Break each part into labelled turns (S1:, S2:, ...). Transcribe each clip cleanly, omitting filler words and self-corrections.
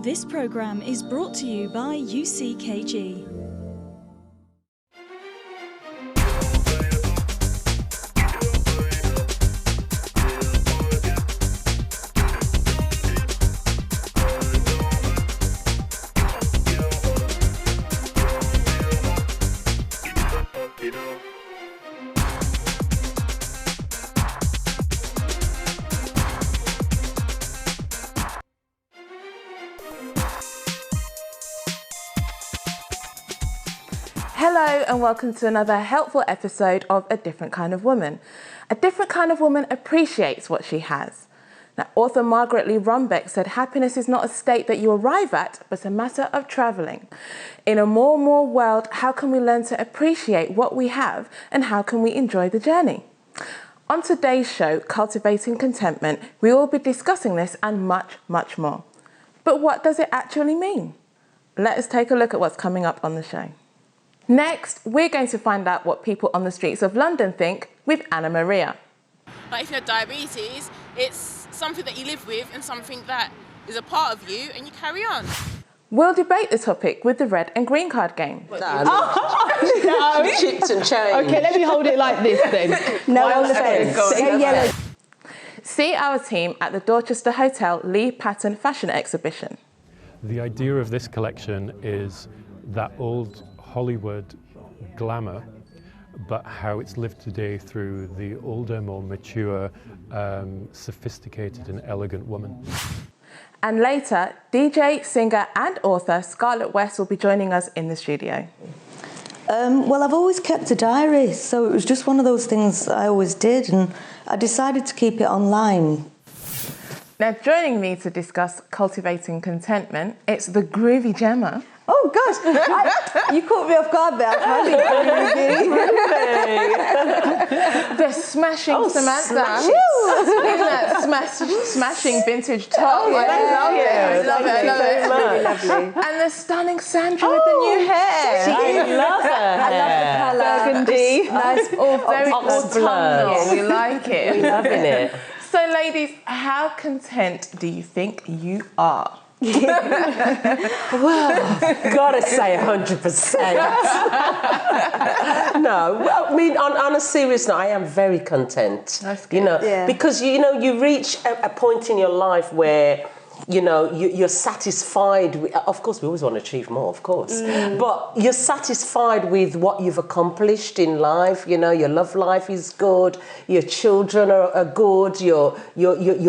S1: This program is brought to you by UCKG.
S2: Hello and welcome to another helpful episode of A Different Kind of Woman. A different kind of woman appreciates what she has. Now, author Margaret Lee Rumbeck said happiness is not a state that you arrive at, but a matter of travelling. In a more and more world, how can we learn to appreciate what we have and how can we enjoy the journey? On today's show, Cultivating Contentment, we will be discussing this and much, much more. But what does it actually mean? Let us take a look at what's coming up on the show. Next, we're going to find out what people on the streets of London think with Anna Maria.
S3: Like if you have diabetes, it's something that you live with and something that is a part of you and you carry on.
S2: We'll debate the topic with the red and green card game.
S4: No. Chips and change.
S5: Okay, let me hold it like this then.
S4: No offence.
S5: Yellow.
S2: See our team at the Dorchester Hotel Lee Patton Fashion Exhibition.
S6: The idea of this collection is that old Hollywood glamour, but how it's lived today through the older, more mature, sophisticated and elegant woman.
S2: And later, DJ, singer and author Scarlett West will be joining us in the studio.
S4: Well, I've always kept a diary, so it was just one of those things I always did, and I decided to keep it online.
S2: Now, joining me to discuss Cultivating Contentment, it's the groovy Gemma.
S4: Oh gosh, you caught me off guard there. I
S2: The smashing Samantha. In that smashing vintage top.
S4: Oh,
S2: I love it. I love it.
S4: Really lovely.
S2: And the stunning Sandra with the new hair.
S4: I love her. I love the colour.
S2: Burgundy. Nice, all very
S4: Oxford.
S2: autumnal. We like it.
S4: We're loving it.
S2: So, ladies, how content do you think you are?
S7: Well, gotta say 100%. No, well, I mean, on a serious note, I am very content.
S2: That's good.
S7: You know,
S4: Yeah.
S7: because you reach a point in your life where you're satisfied with, of course we always want to achieve more, of course, but you're satisfied with what you've accomplished in life. Your love life is good, your children are good, your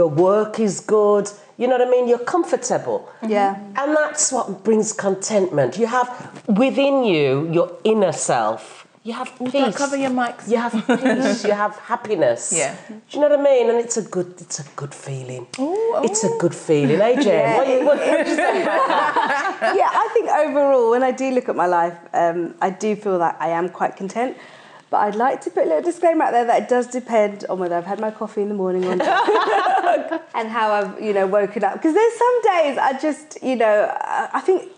S7: work is good. You know what I mean? You're comfortable.
S4: Yeah.
S7: And that's what brings contentment. You have within you, your inner self, you have peace.
S2: Cover your mics.
S7: You have peace, you have happiness.
S2: Yeah.
S7: Do you know what I mean? And it's a good feeling. It's a good feeling, eh, Jen?
S4: Yeah.
S7: What do you say about that?
S8: Yeah, I think overall, when I do look at my life, I do feel that I am quite content. But I'd like to put a little disclaimer out there that it does depend on whether I've had my coffee in the morning or not and how I've, woken up. Because there's some days I just, I think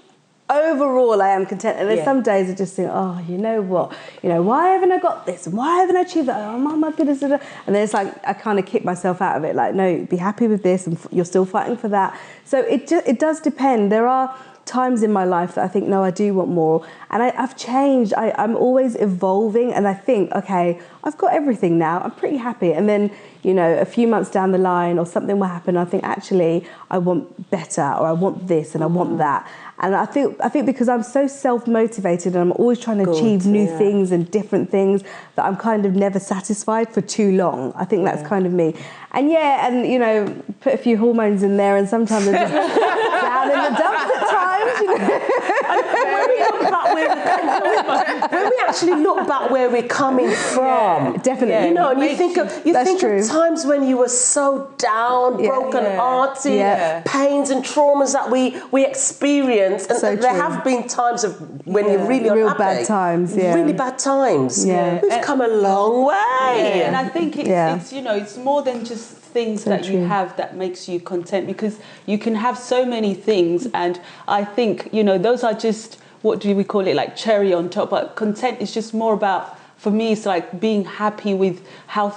S8: overall I am content. And there's some days I just think, oh, you know what? Why haven't I got this? Why haven't I achieved that? Oh, my goodness. And then it's like I kind of kick myself out of it. Like, no, be happy with this and you're still fighting for that. So it does depend. There are times in my life that I think, no, I do want more. And I've changed. I'm always evolving. And I think, okay, I've got everything now. I'm pretty happy. And then, a few months down the line or something will happen. I think, actually, I want better or I want this and I want that. And I think because I'm so self-motivated and I'm always trying to achieve new things and different things that I'm kind of never satisfied for too long. I think that's kind of me. And put a few hormones in there and sometimes I'm just down in the dumps at times,
S7: When we actually look back where we're coming from,
S8: definitely.
S7: and you think of times when you were so down, broken-hearted, pains and traumas that we experienced, and there have been times of when you're really
S8: real
S7: unhappy,
S8: bad times,
S7: really bad times.
S8: Yeah.
S7: We've come a long way.
S5: And I think it's more than just things that you have that makes you content, because you can have so many things, and I think those are just, what do we call it, like cherry on top. But content is just more about, for me, it's like being happy with how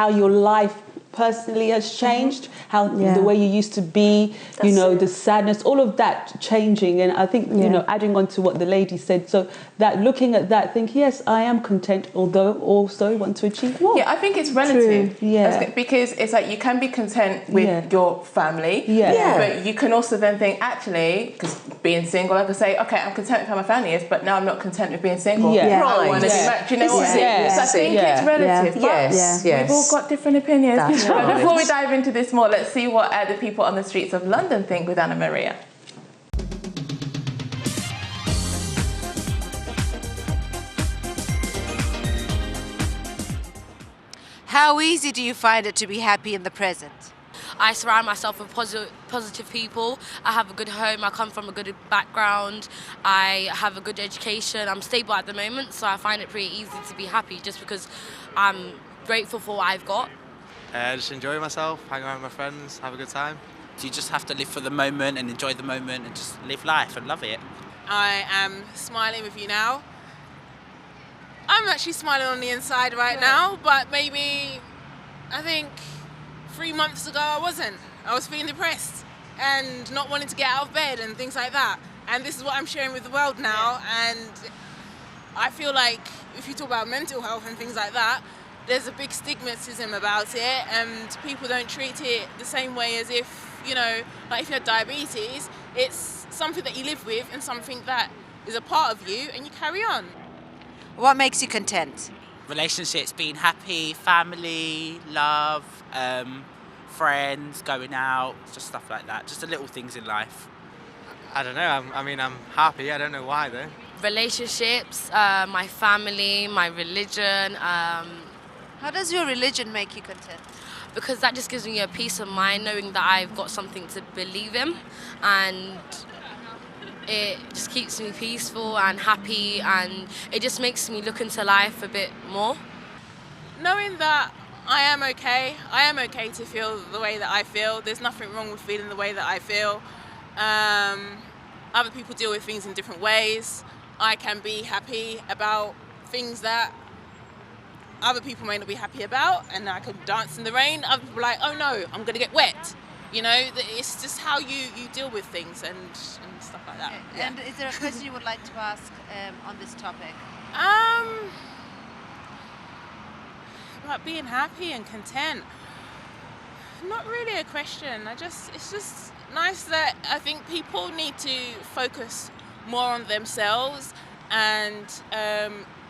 S5: your life personally has changed, how the way you used to be, the sadness, all of that changing. And I think, adding on to what the lady said, so that looking at that, think, yes, I am content, although also want to achieve more.
S2: Yeah, I think it's relative.
S5: True. Yeah.
S2: Because it's like you can be content with your family, but you can also then think, actually, because being single, like I say, okay, I'm content with how my family is, but now I'm not content with being single.
S5: Yeah.
S2: I want to be married. Do you know what I mean? So I think it's relative.
S7: Yes,
S2: We've all got different opinions.
S7: That's
S2: But
S7: right.
S2: before we dive into this more, let's see what the people on the streets of London think with Anna Maria.
S9: How easy do you find it to be happy in the present? I surround myself with positive people. I have a good home. I come from a good background. I have a good education. I'm stable at the moment, so I find it pretty easy to be happy just because I'm grateful for what I've got.
S10: Just enjoy myself, hang around with my friends, have a good time.
S11: You just have to live for the moment and enjoy the moment and just live life and love it.
S3: I am smiling with you now. I'm actually smiling on the inside right now, but maybe, I think 3 months ago I wasn't. I was feeling depressed and not wanting to get out of bed and things like that. And this is what I'm sharing with the world now. And I feel like if you talk about mental health and things like that, there's a big stigmatism about it, and people don't treat it the same way as if, like if you have diabetes, it's something that you live with and something that is a part of you and you carry on.
S9: What makes you content?
S11: Relationships, being happy, family, love, friends, going out, just stuff like that. Just the little things in life.
S10: I don't know, I'm happy, I don't know why though.
S9: Relationships, my family, my religion.
S12: How does your religion make you content?
S9: Because that just gives me a peace of mind knowing that I've got something to believe in, and it just keeps me peaceful and happy, and it just makes me look into life a bit more.
S3: Knowing that I am okay to feel the way that I feel. There's nothing wrong with feeling the way that I feel. Other people deal with things in different ways. I can be happy about things that other people may not be happy about, and I can dance in the rain. Other people are like, oh no, I'm going to get wet. It's just how you deal with things and stuff like that.
S12: Okay. And is there a question you would like to ask on this topic?
S3: About being happy and content. Not really a question. It's just nice that I think people need to focus more on themselves and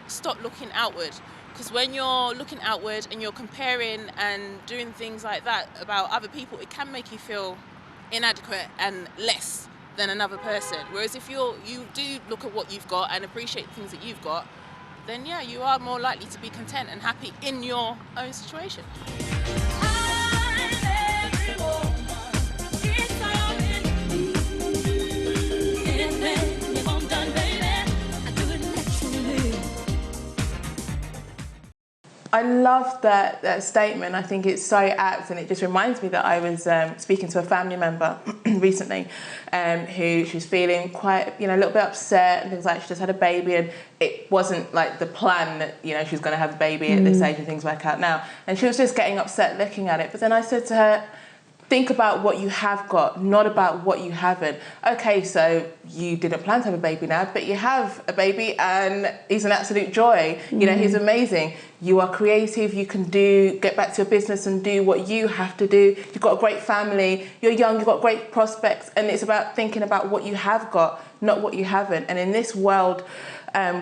S3: stop looking outward. Because when you're looking outward and you're comparing and doing things like that about other people, it can make you feel inadequate and less than another person. Whereas if you do look at what you've got and appreciate things that you've got, then yeah, you are more likely to be content and happy in your own situation.
S2: I love that statement. I think it's so apt, and it just reminds me that I was speaking to a family member recently who she was feeling quite, a little bit upset and things like. She just had a baby, and it wasn't like the plan that, she was going to have a baby at this age and things work out now. And she was just getting upset looking at it. But then I said to her, think about what you have got, not about what you haven't. Okay, so you didn't plan to have a baby now, but you have a baby and he's an absolute joy. He's amazing. You are creative, you can get back to your business and do what you have to do. You've got a great family, you're young, you've got great prospects, and it's about thinking about what you have got, not what you haven't. And in this world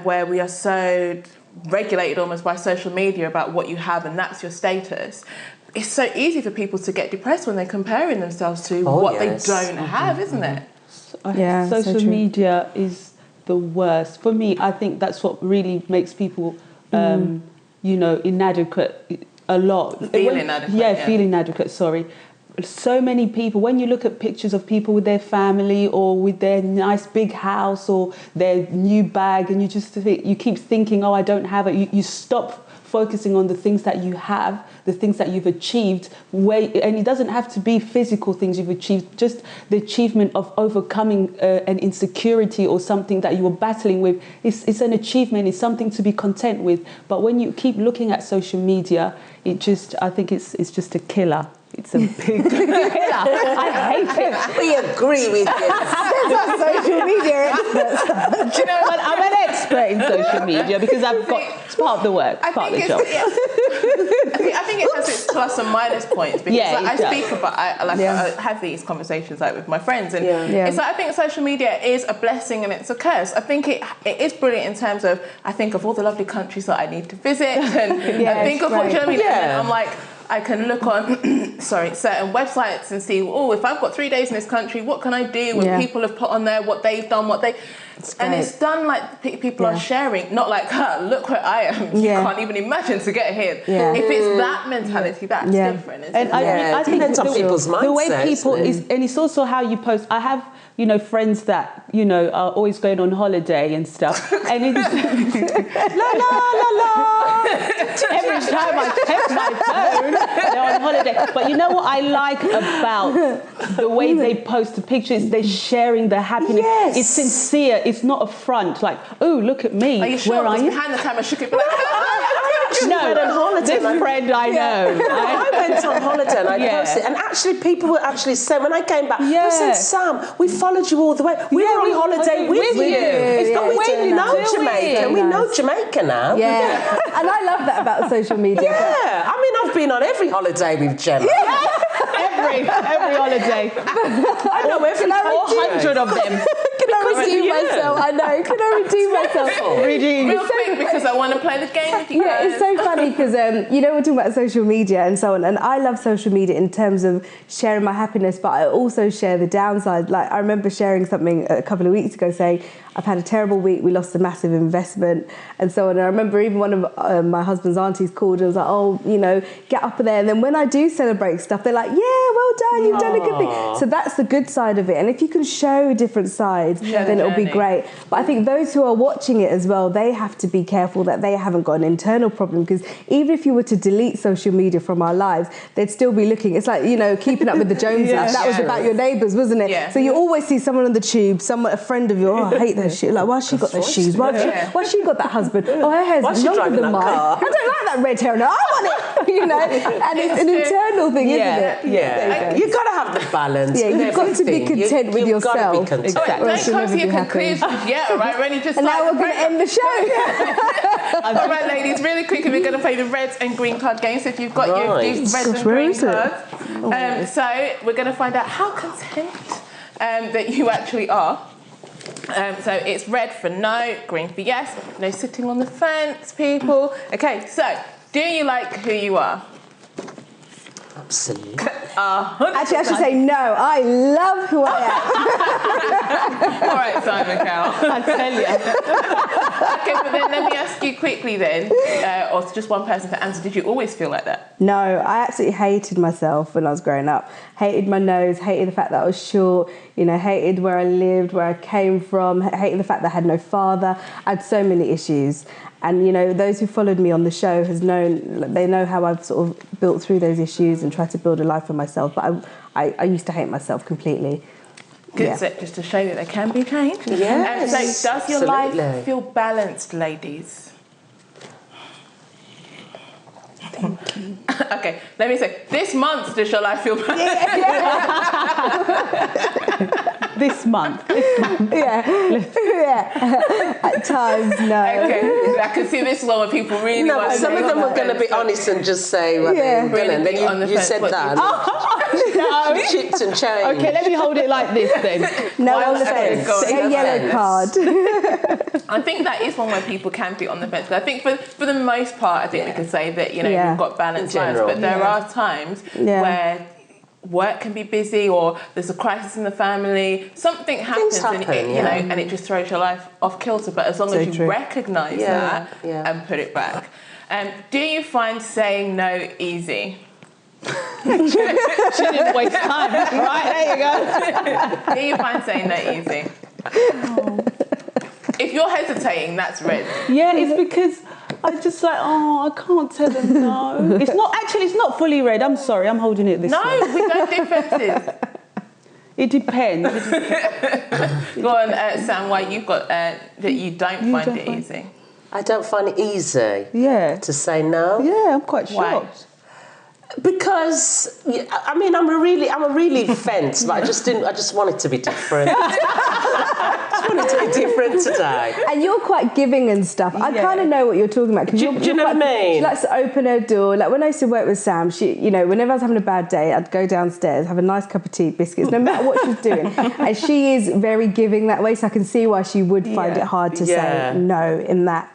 S2: where we are so regulated almost by social media about what you have and that's your status, it's so easy for people to get depressed when they're comparing themselves to what they don't have, isn't it?
S5: Yeah, social media is the worst. For me, I think that's what really makes people, inadequate a lot.
S2: Feel inadequate.
S5: Feel inadequate, sorry. So many people, when you look at pictures of people with their family or with their nice big house or their new bag, and you keep thinking, oh, I don't have it. You stop focusing on the things that you have, the things that you've achieved, and it doesn't have to be physical things you've achieved, just the achievement of overcoming an insecurity or something that you were battling with. It's an achievement, it's something to be content with. But when you keep looking at social media, I think it's just a killer. It's a big killer. I hate it.
S7: We agree with you.
S8: There's our social media experts.
S5: Do you know what? I'm an expert in social media because it's part of the work, it's part of the job.
S2: I think it has its plus and minus points because I speak about, I have these conversations like with my friends, and it's like I think social media is a blessing and it's a curse. I think it is brilliant in terms of I think of all the lovely countries that I need to visit, and I think of what you know what I mean. And then I'm like, I can look on certain websites and see, if I've got 3 days in this country, what can I do? When people have put on there what they've done, and it's done like people are sharing, not like, look where I am. You can't even imagine to get here. If it's that mentality, that's different. Isn't
S5: And
S2: it?
S5: I think
S7: depends on people's mindset,
S5: the way people
S7: isn't it?
S5: and it's also how you post. I have friends that are always going on holiday and stuff, and it's la la la la. Every time I check my phone, they're on holiday. But you know what I like about the way they post the pictures? They're sharing their happiness.
S7: Yes.
S5: It's sincere. It's not a front. Like, oh, look at me.
S2: Are you sure?
S5: Where are you?
S2: Behind the camera, she could be like,
S5: No, this friend I know.
S7: I went on holiday and I posted, and actually people were actually saying, when I came back, they said, Sam, we followed you all the way. We were on holiday with you.
S5: It's not
S7: We know Jamaica. We know Jamaica now.
S8: Yeah, and I love that about social media.
S7: Yeah, I mean, I've been on every holiday with Gemma.
S5: Every holiday.
S7: I know every
S5: 400 of them.
S8: Can I redeem myself? I know. Can I redeem myself?
S2: real quick because I want to play the game with you guys.
S8: Yeah, it's so funny because we're talking about social media and so on, and I love social media in terms of sharing my happiness, but I also share the downside. Like I remember sharing something a couple of weeks ago saying, I've had a terrible week, we lost a massive investment and so on. And I remember even one of my husband's aunties called and was like, get up there. And then when I do celebrate stuff, they're like, yeah, well done, you've done a good thing. So that's the good side of it. And if you can show different sides, then it'll be great. But I think those who are watching it as well, they have to be careful that they haven't got an internal problem, because even if you were to delete social media from our lives, they'd still be looking. It's like, keeping up with the Joneses. That was about your neighbours, wasn't it?
S2: Yeah.
S8: So you always see someone on the tube, a friend of yours, I hate those shoes. Like, why she got those shoes? Why she got that husband? Oh, her hair's longer than mine. I don't like that red hair. No, I want it. And it's an internal thing, isn't it?
S7: Yeah. You've got to have the balance.
S8: Yeah, you've got to be content with yourself.
S7: You've got to be content.
S2: Don't come to your conclusions yet, all right? We're only just
S8: and now we're going to end the show.
S2: All right, ladies, really quickly, we're going to play the red and green card game. So if you've got your red and green cards, so we're going to find out how content that you actually are. So it's red for no, green for yes. No sitting on the fence, people. Okay, so do you like who you are?
S7: Absolutely.
S8: Actually, I should say no. I love who I am.
S2: All right, Simon Cowell.
S5: I tell you.
S2: Okay, but then let me ask you quickly then, or just one person to answer. Did you always feel like that?
S8: No, I absolutely hated myself when I was growing up. Hated my nose, hated the fact that I was short, hated where I lived, where I came from, hated the fact that I had no father. I had so many issues. And, those who followed me on the show they know how I've sort of built through those issues and tried to build a life for myself. But I used to hate myself completely.
S2: Good, so just to show you that they can be changed.
S7: Yes,
S2: so does your life feel balanced, ladies?
S8: Thank you.
S2: Okay, let me say, this month does your life feel balanced?
S5: This month.
S8: At times, no.
S2: Okay, I can see this one where people really want to.
S7: Some of them are going to be honest and just say what they're going to. Then you said that.
S5: No.
S7: Chipped and changed.
S5: Okay, let me hold it like this then.
S8: No on the fence. A yellow card.
S2: I think that is one where people can be on the fence. I think for the most part, I think we can say that you've got balanced lives, but there are times where work can be busy, or there's a crisis in the family, something happens, and it just throws your life off kilter. But as long as you recognise that and put it back, do you find saying no easy?
S5: She didn't waste time. Right, there you go.
S2: Do you find saying no easy? If you're hesitating, that's red.
S5: Yeah, it's because I'm just like, oh, I can't tell them no. It's not fully red. I'm sorry, I'm holding it this way.
S2: No, we know differences.
S5: It depends.
S2: Go on, Sam, why you've got that you don't find it easy?
S7: I don't find it easy to say no.
S5: Yeah, I'm quite shocked.
S7: Because I mean, I'm a really fence, but I just want it to be different. I just want it to be different today.
S8: And you're quite giving and stuff. I kind of know what you're talking about.
S7: Do you know what I mean?
S8: She likes to open her door. Like when I used to work with Sam, she, whenever I was having a bad day, I'd go downstairs, have a nice cup of tea, biscuits, no matter what she's doing. And she is very giving that way, so I can see why she would find it hard to say no in that.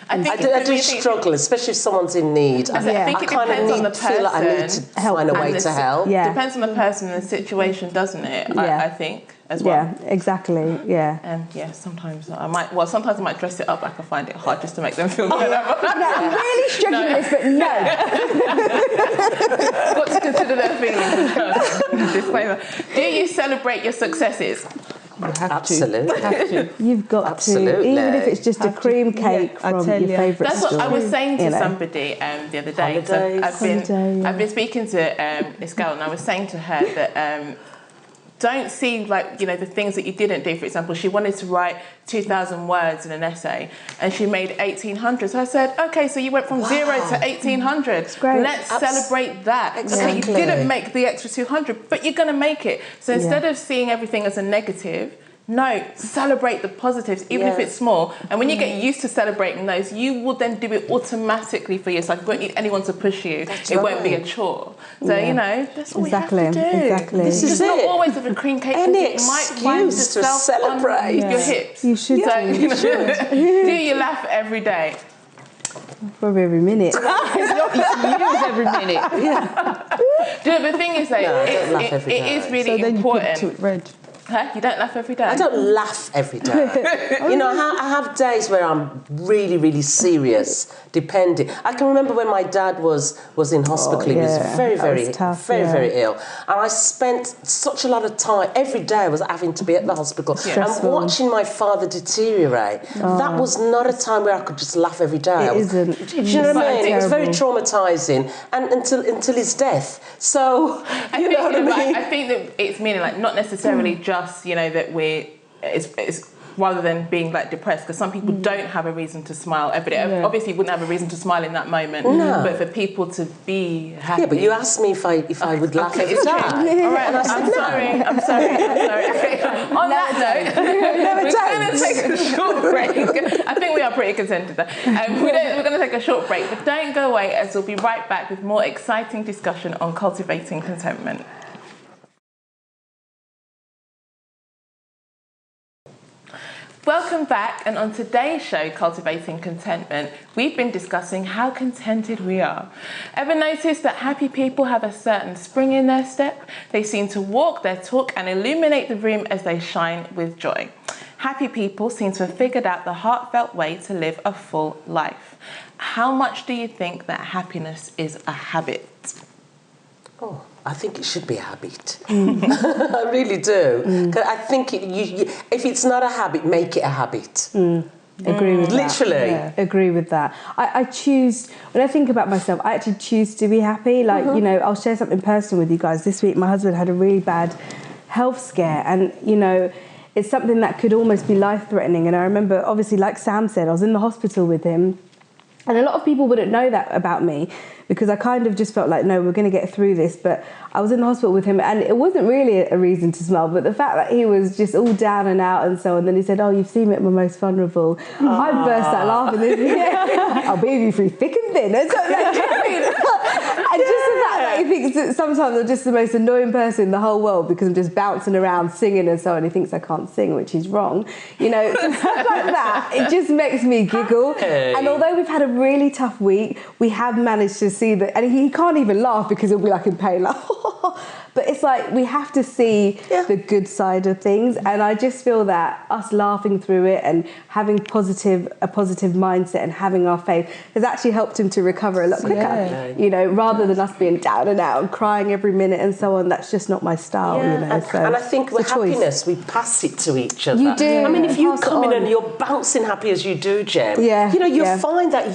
S7: I do struggle, especially if someone's in need.
S2: I think it depends on the person.
S7: Feel like I need to find a way to help.
S2: Yeah. Depends on the person and the situation, doesn't it? Yeah. I think as well.
S8: Yeah, exactly. Yeah.
S2: Sometimes I might dress it up like I find it hard just to make them feel better.
S8: I'm really struggling with this, but no.
S2: Got to consider their feelings. Disclaimer. Do you celebrate your successes?
S5: You have
S7: Absolutely.
S5: to. Have to.
S8: You've got to, even if it's just a cream cake from your favourite
S2: That's
S8: store.
S2: what I was saying to somebody the other day. I've been speaking to this girl, and I was saying to her that don't see the things that you didn't do. For example, she wanted to write 2,000 words in an essay, and she made 1,800. So I said, okay, so you went from 0 to 1,800.
S8: Great.
S2: Let's celebrate that.
S7: Exactly.
S2: Okay, you didn't make the extra 200, but you're going to make it. So instead of seeing everything as a negative, no, celebrate the positives, even if it's small. And when you get used to celebrating those, you will then do it automatically for yourself. You won't need anyone to push you. It won't be a chore. So, that's what we have to do.
S8: Exactly.
S7: This is
S2: not always with a cream cake.
S7: Any
S2: you might find
S7: excuse to
S2: yourself
S7: celebrate.
S2: on your hips.
S8: You should.
S2: So, do you laugh every day?
S8: Probably every minute.
S5: Every minute.
S2: The thing is, though, it is really important.
S5: So then you put it red.
S2: Huh? You don't laugh every day?
S7: I don't laugh every day. I have days where I'm really, really serious, depending. I can remember when my dad was in hospital. He was very, very, very ill. And I spent such a lot of time, every day I was having to be at the hospital. And watching my father deteriorate, that was not a time where I could just laugh every day.
S8: It isn't.
S7: Do you know what I mean? It was very traumatising, and until his death. So, you know what I mean?
S2: I think that it's meaning not necessarily just, that it's rather than being depressed, because some people don't have a reason to smile every day. Obviously you wouldn't have a reason to smile in that moment, but for people to be happy.
S7: Yeah, but you asked me if I would laugh every day.
S2: All right, and I'm sorry. Okay. On that note, we're going to take a short break. I think we are pretty contented there. We're going to take a short break, but don't go away, as we'll be right back with more exciting discussion on cultivating contentment. Welcome back, and on today's show, Cultivating Contentment, we've been discussing how contented we are. Ever noticed that happy people have a certain spring in their step? They seem to walk their talk and illuminate the room as they shine with joy. Happy people seem to have figured out the heartfelt way to live a full life. How much do you think that happiness is a habit?
S7: Oh, I think it should be a habit. I really do. 'Cause I think if it's not a habit, make it a habit.
S8: Agree with that.
S7: Literally.
S8: Yeah, agree with that. I choose, when I think about myself, I actually choose to be happy. I'll share something personal with you guys. This week, my husband had a really bad health scare, and, it's something that could almost be life-threatening. And I remember, obviously, like Sam said, I was in the hospital with him. And a lot of people wouldn't know that about me, because I kind of just felt like, no, we're going to get through this. But I was in the hospital with him, and it wasn't really a reason to smile, but the fact that he was just all down and out and so on. Then he said, oh, you've seen me at my most vulnerable. I burst out laughing. I'll be with you through thick and thin. And so, and just the fact that he thinks that sometimes I'm just the most annoying person in the whole world because I'm just bouncing around singing and so on. He thinks I can't sing, which is wrong. Stuff like that. It just makes me giggle. And although we've had a really tough week, we have managed to see that, and he can't even laugh because he'll be in pain, But it's like we have to see the good side of things, and I just feel that us laughing through it and having a positive mindset and having our faith has actually helped him to recover a lot quicker. You know, rather than us being down and out and crying every minute and so on. That's just not my style. You know,
S7: and I think with happiness, we pass it to each other.
S8: You do.
S7: I mean, if you come in and you're bouncing happy as you do, Jem, you know, you'll find that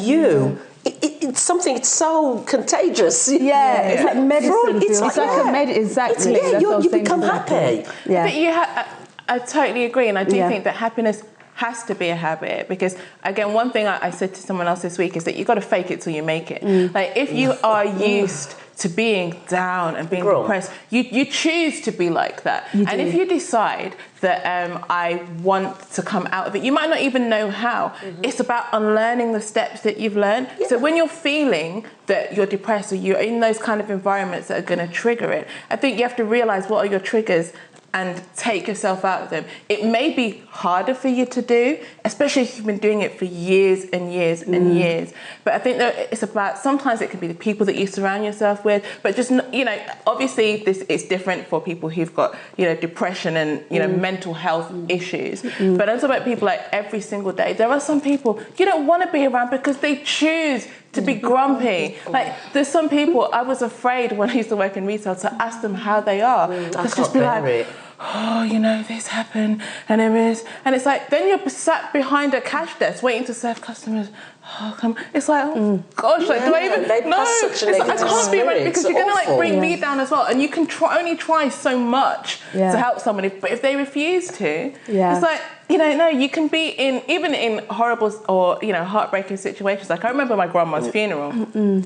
S7: it's something. It's so contagious.
S8: It's like medicine.
S2: It's like a exactly.
S7: You become happy.
S2: But I totally agree, and I do think that happiness has to be a habit, because again, one thing I said to someone else this week is that you got to fake it till you make it. Like if you are used to being down and being depressed, you choose to be like that. And if you decide that I want to come out of it, you might not even know how. It's about unlearning the steps that you've learned. So when you're feeling that you're depressed or you're in those kind of environments that are going to trigger it, I think you have to realize what are your triggers and take yourself out of them. It may be harder for you to do, especially if you've been doing it for years and years and years. But I think that it's about, sometimes it can be the people that you surround yourself with, but just, you know, obviously this is different for people who've got, you know, depression and, you know, mental health issues. But I'm talking about people like every single day. There are some people you don't want to be around because they choose to be grumpy. Like, there's some people, I was afraid when I used to work in retail to ask them how they are. Because just be like, oh, you know, this happened, and it is. And it's like, then you're sat behind a cash desk waiting to serve customers. Oh, come. It's like, oh, gosh, like, do I even? No, it's like, I can't be around, because you're going to like bring me down as well. And you can only try so much to help somebody. But if they refuse to, it's like, you know, no, you can be even in horrible or, you know, heartbreaking situations. Like I remember my grandma's funeral,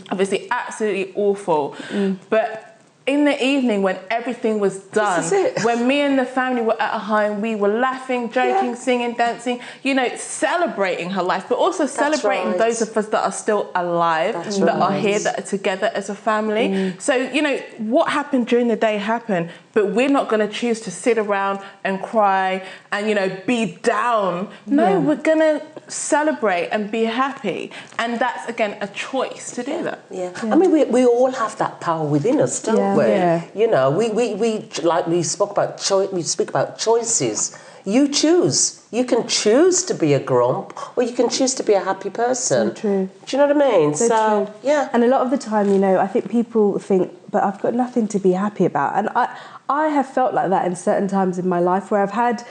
S2: obviously absolutely awful. But in the evening when everything was done, when me and the family were at home, we were laughing, joking, singing, dancing, you know, celebrating her life, but also celebrating those of us that are still alive, that are here, that are together as a family. So, you know, what happened during the day happened, but we're not going to choose to sit around and cry and, you know, be down. No, we're going to celebrate and be happy. And that's, again, a choice to do that.
S7: I mean, we all have that power within us, don't we? You know, we like we spoke about we speak about choices. You choose. You can choose to be a grump, or you can choose to be a happy person.
S8: So true.
S7: Do you know what I mean?
S8: So true. And a lot of the time, you know, I think people think, but I've got nothing to be happy about. And I have felt like that in certain times in my life where I've had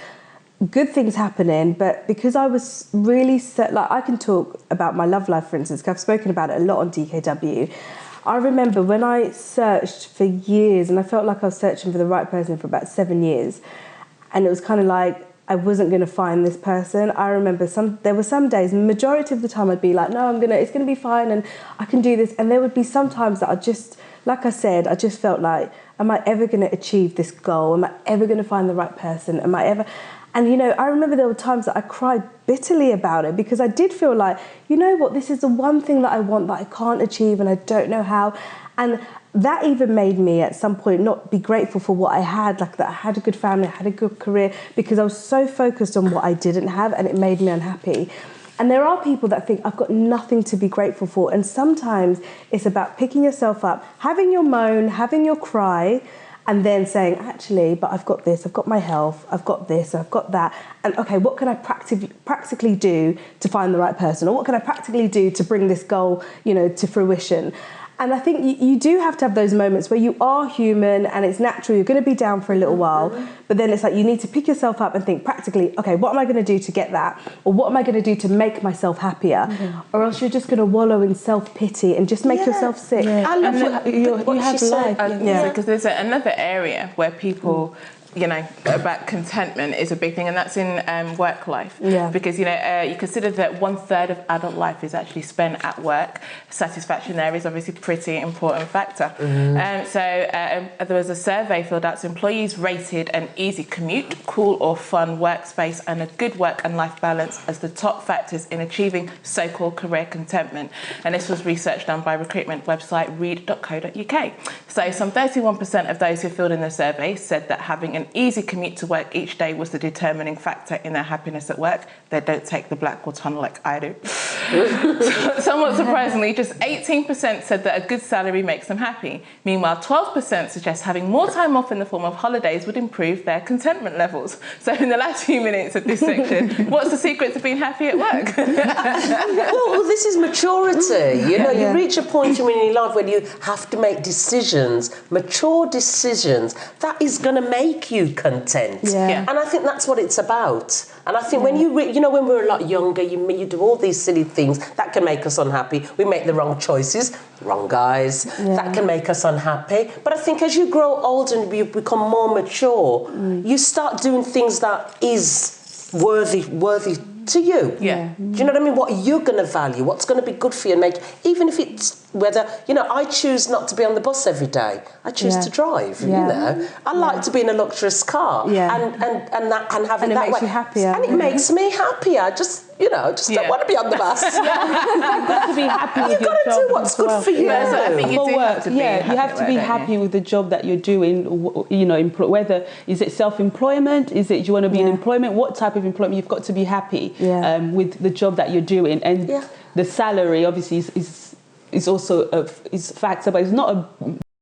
S8: good things happening, but because I was really like, I can talk about my love life, for instance, because I've spoken about it a lot on DKW. I remember when I searched for years, and I felt like I was searching for the right person for about 7 years, and it was kind of like I wasn't going to find this person. I remember there were some days, majority of the time I'd be like, no, it's going to be fine and I can do this. And there would be some times that I just, like I said, I just felt like, am I ever going to achieve this goal? Am I ever going to find the right person? Am I ever... And, you know, I remember there were times that I cried bitterly about it because I did feel like, you know what, this is the one thing that I want that I can't achieve and I don't know how. And that even made me at some point not be grateful for what I had, like that I had a good family, I had a good career, because I was so focused on what I didn't have and it made me unhappy. And there are people that think I've got nothing to be grateful for. And sometimes it's about picking yourself up, having your moan, having your cry, and then saying, actually, but I've got this, I've got my health, I've got this, I've got that. And okay, what can I practically do to find the right person? Or what can I practically do to bring this goal, you know, to fruition? And I think you do have to have those moments where you are human and it's natural, you're going to be down for a little while, but then it's like you need to pick yourself up and think practically, okay, what am I going to do to get that? Or what am I going to do to make myself happier? Or else you're just going to wallow in self-pity and just make yourself sick.
S7: I love what you have life.
S2: Because there's another area where people... you know, about contentment is a big thing, and that's in work life. Because, you know, you consider that 1/3 of adult life is actually spent at work. Satisfaction there is obviously a pretty important factor. So there was a survey filled out to employees rated an easy commute, cool or fun workspace, and a good work and life balance as the top factors in achieving so-called career contentment. And this was research done by recruitment website read.co.uk. So some 31% of those who filled in the survey said that having an an easy commute to work each day was the determining factor in their happiness at work, they don't take the Blackwall Tunnel like I do. Somewhat surprisingly, just 18% said that a good salary makes them happy. Meanwhile, 12% suggest having more time off in the form of holidays would improve their contentment levels. So in the last few minutes of this section, what's the secret to being happy at work?
S7: Well, this is maturity. You know, you reach a point in your life where you have to make decisions, mature decisions, that is going to make you content. And I think that's what it's about. And I think when you know, when we're a lot younger, you do all these silly things that can make us unhappy. We make the wrong choices, the wrong guys, that can make us unhappy. But I think as you grow older and you become more mature, you start doing things that is worthy to you. Do you know what I mean? What you're going to value, what's going to be good for you, and make, even if it's whether, you know, I choose not to be on the bus every day. I choose to drive. You know, I like to be in a luxurious car, and having that
S8: makes
S7: way,
S8: you happier.
S7: and it makes me happier. Just don't want to be on the bus.
S5: You've got to be happy with your job.
S7: You've got to do what's good for you.
S2: I think you do have to be happy.
S5: You have to be happy with the job that you're doing. You know, whether is it self-employment, is it, do you want to be in employment? What type of employment? You've got to be happy with the job that you're doing, and the salary obviously is also a factor, but it's not a